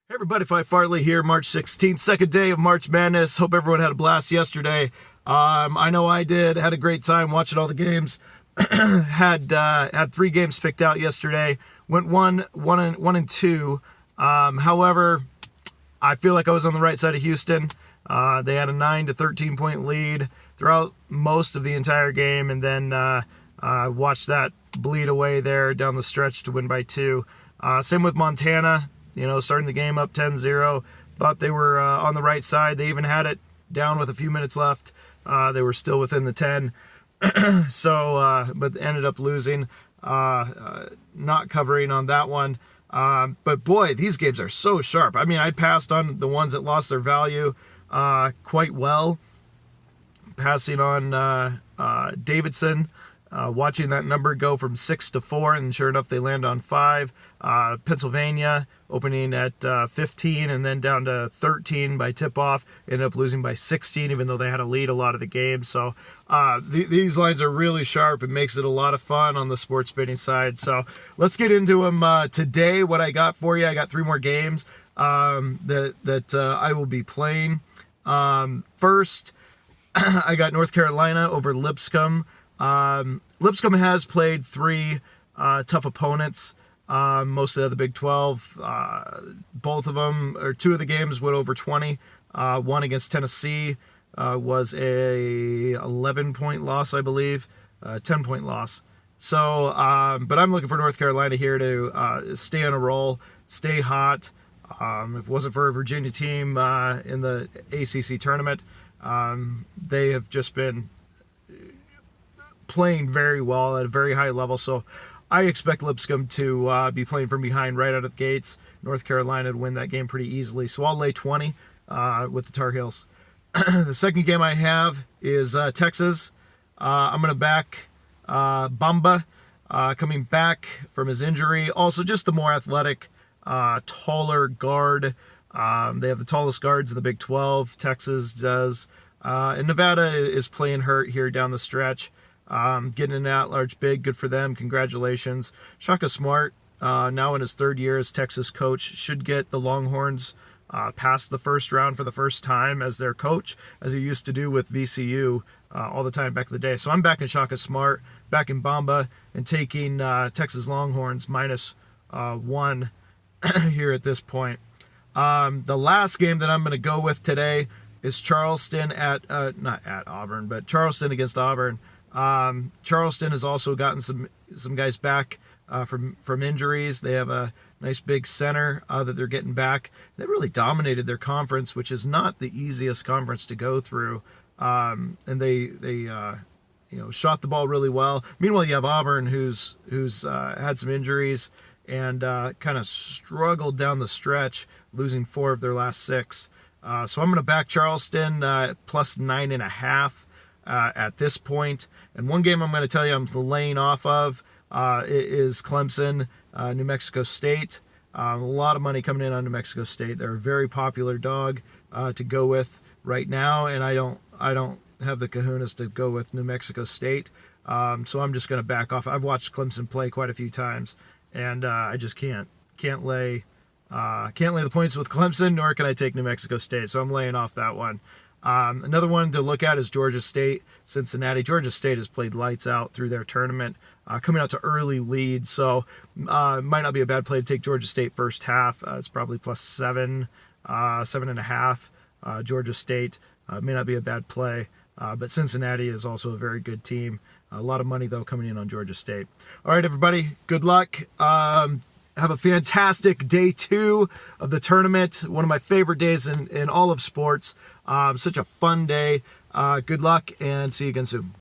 Hey everybody, Phi Farley here, March 16th, second day of March Madness. Hope everyone had a blast yesterday. I know I did. Had a great time watching all the games. had 3 games picked out yesterday. Went one and two. However, I feel like I was on the right side of Houston. They had a 9 to 13 point lead throughout most of the entire game, and then watched that bleed away there down the stretch to win by 2. Same with Montana. Starting the game up 10-0. Thought they were on the right side. They even had it down with a few minutes left. They were still within the 10. But ended up losing. Not covering on that one. But boy, these games are so sharp. I mean, I passed on the ones that lost their value quite well. Passing on Davidson. Watching that number go from 6 to 4, and sure enough, they land on 5. Pennsylvania opening at 15 and then down to 13 by tip-off. Ended up losing by 16, even though they had a lead a lot of the game. So these lines are really sharp. It makes it a lot of fun on the sports betting side. So let's get into them today. What I got for you, I got 3 more games that I will be playing. First, I got North Carolina over Lipscomb. Lipscomb has played 3 tough opponents, mostly of the Big 12. Both of them, or 2 of the games, went over 20. One against Tennessee was a 11-point loss, I believe, 10-point loss. So, but I'm looking for North Carolina here to stay on a roll, stay hot. If it wasn't for a Virginia team in the ACC tournament, they have just been playing very well at a very high level, so I expect Lipscomb to be playing from behind right out of the gates. North Carolina to win that game pretty easily, so I'll lay 20 with the Tar Heels. The second game I have is Texas. I'm going to back Bamba coming back from his injury. Also, just the more athletic, taller guard. They have the tallest guards in the Big 12. Texas does. And Nevada is playing hurt here down the stretch. Getting an at-large bid, good for them. Congratulations. Shaka Smart, now in his 3rd year as Texas coach, should get the Longhorns past the first round for the first time as their coach, as he used to do with VCU all the time back in the day. So I'm backing Shaka Smart, backing Bamba, and taking Texas Longhorns -1 here at this point. The last game that I'm going to go with today is Charleston not at Auburn, but Charleston against Auburn. Charleston has also gotten some guys back from injuries. They have a nice big center that they're getting back. They really dominated their conference, which is not the easiest conference to go through. And they shot the ball really well. Meanwhile, you have Auburn who's had some injuries and kind of struggled down the stretch, losing 4 of their last 6. So I'm going to back Charleston plus 9.5. At this point. And one game I'm going to tell you I'm laying off of is Clemson, New Mexico State. A lot of money coming in on New Mexico State. They're a very popular dog to go with right now, and I don't have the kahunas to go with New Mexico State. So I'm just going to back off. I've watched Clemson play quite a few times, and I just can't lay the points with Clemson, nor can I take New Mexico State. So I'm laying off that one. Another one to look at is Georgia State, Cincinnati. Georgia State has played lights out through their tournament, coming out to early leads, so it might not be a bad play to take Georgia State first half. It's probably plus 7.5. Georgia State may not be a bad play, but Cincinnati is also a very good team. A lot of money, though, coming in on Georgia State. All right, everybody, good luck. Have a fantastic day 2 of the tournament. One of my favorite days in all of sports. Such a fun day. Good luck and see you again soon.